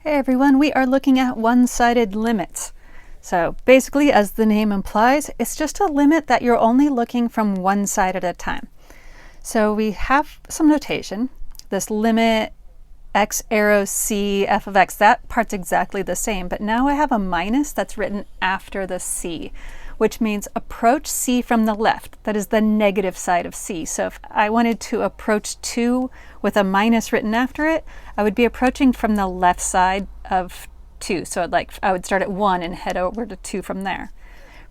Hey everyone, we are looking at one-sided limits. So basically, as the name implies, it's just a limit that you're only looking from one side at a time. So we have some notation. This limit x arrow c f of x, that part's exactly the same, but now I have a minus that's written after the c, which means approach c from the left. That is the negative side of c. So if I wanted to approach 2 with a minus written after it, I would be approaching from the left side of 2. So I would start at 1 and head over to 2 from there.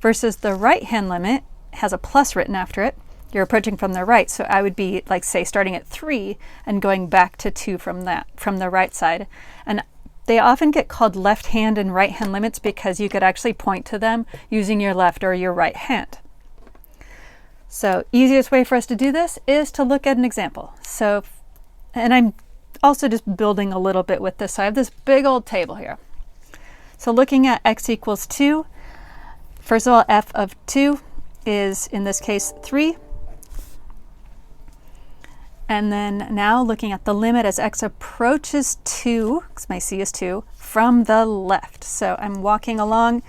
Versus the right-hand limit has a plus written after it. You're approaching from the right, so I would be, say, starting at 3 and going back to 2 from the right side. And they often get called left hand and right hand limits because you could actually point to them using your left or your right hand. So easiest way for us to do this is to look at an example. So, and I'm also just building a little bit with this. So I have this big old table here. So looking at x equals 2, first of all, f of 2 is, in this case, 3. And then now looking at the limit as x approaches 2, because my c is 2, from the left. So I'm walking along,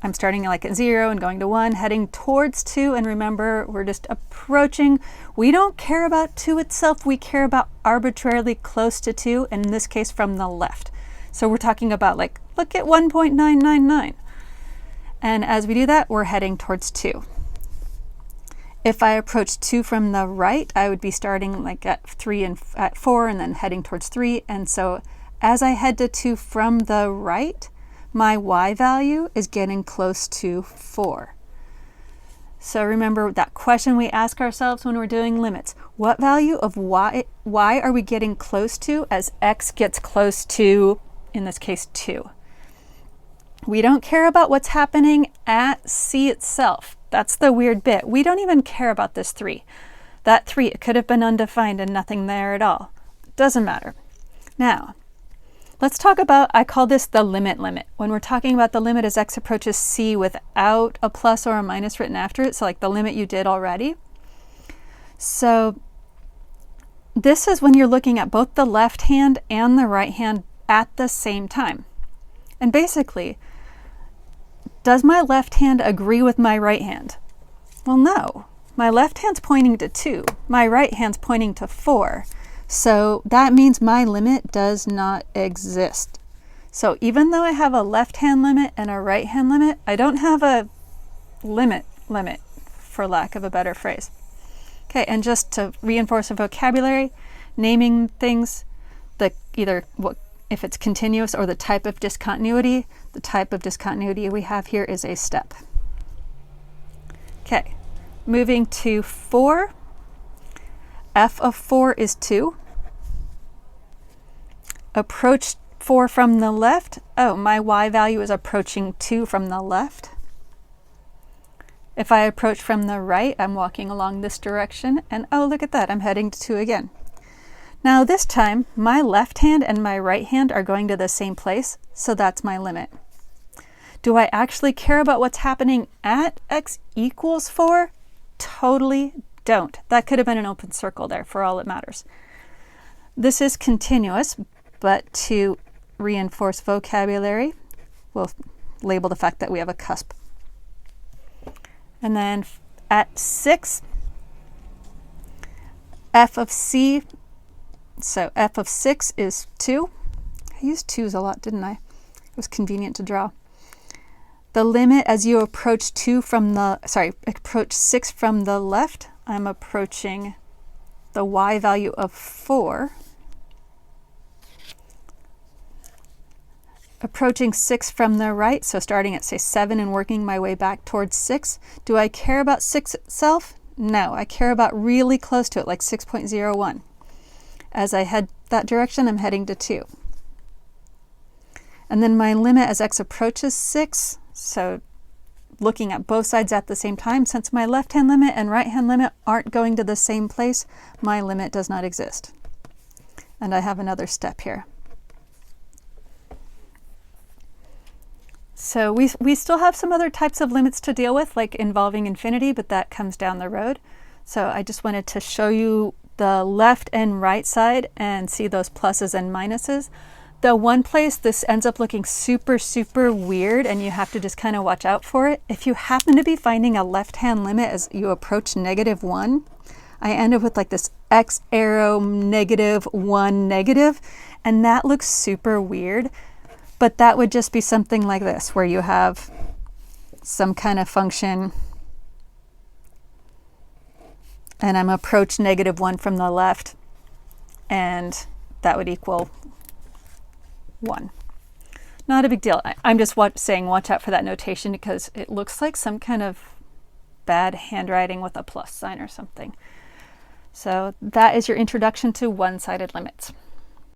I'm starting at 0 and going to 1, heading towards 2. And remember, we're just approaching. We don't care about 2 itself, we care about arbitrarily close to 2, and in this case from the left. So we're talking about look at 1.999. And as we do that, we're heading towards 2. If I approach 2 from the right, I would be starting at 3 and at 4 and then heading towards 3. And so as I head to 2 from the right, my y value is getting close to 4. So remember that question we ask ourselves when we're doing limits. What value of y are we getting close to as x gets close to, in this case, 2? We don't care about what's happening at c itself. That's the weird bit. We don't even care about this 3. That 3, it could have been undefined and nothing there at all. Doesn't matter. Now, let's talk about, I call this the limit. When we're talking about the limit as x approaches c without a plus or a minus written after it, so the limit you did already. So this is when you're looking at both the left hand and the right hand at the same time. And basically, does my left hand agree with my right hand? Well, no. My left hand's pointing to 2. My right hand's pointing to 4. So that means my limit does not exist. So even though I have a left hand limit and a right hand limit, I don't have a limit, for lack of a better phrase. Okay, and just to reinforce the vocabulary, naming things, if it's continuous or the type of discontinuity. The type of discontinuity we have here is a step. Okay, moving to 4. F of 4 is 2. Approach 4 from the left. Oh, my y value is approaching 2 from the left. If I approach from the right, I'm walking along this direction, and oh, look at that, I'm heading to 2 again. Now this time, my left hand and my right hand are going to the same place, so that's my limit. Do I actually care about what's happening at x equals 4? Totally don't. That could have been an open circle there for all it matters. This is continuous, but to reinforce vocabulary, we'll label the fact that we have a cusp. And then at 6, f of c, so f of 6 is 2. I used 2's a lot, didn't I? It was convenient to draw. The limit as you approach approach 6 from the left, I'm approaching the y value of 4. Approaching 6 from the right, so starting at, say, 7 and working my way back towards 6. Do I care about 6 itself? No, I care about really close to it, like 6.01. As I head that direction, I'm heading to 2. And then my limit as x approaches 6, so looking at both sides at the same time, since my left-hand limit and right-hand limit aren't going to the same place, my limit does not exist. And I have another step here. So we still have some other types of limits to deal with, like involving infinity, but that comes down the road. So I just wanted to show you the left and right side and see those pluses and minuses. The one place this ends up looking super, super weird and you have to just kind of watch out for it, if you happen to be finding a left-hand limit as you approach -1, I end up with like this X arrow, -1, negative, and that looks super weird. But that would just be something like this, where you have some kind of function and I'm approach -1 from the left, and that would equal 1. Not a big deal. I'm just saying watch out for that notation because it looks like some kind of bad handwriting with a plus sign or something. So that is your introduction to one-sided limits.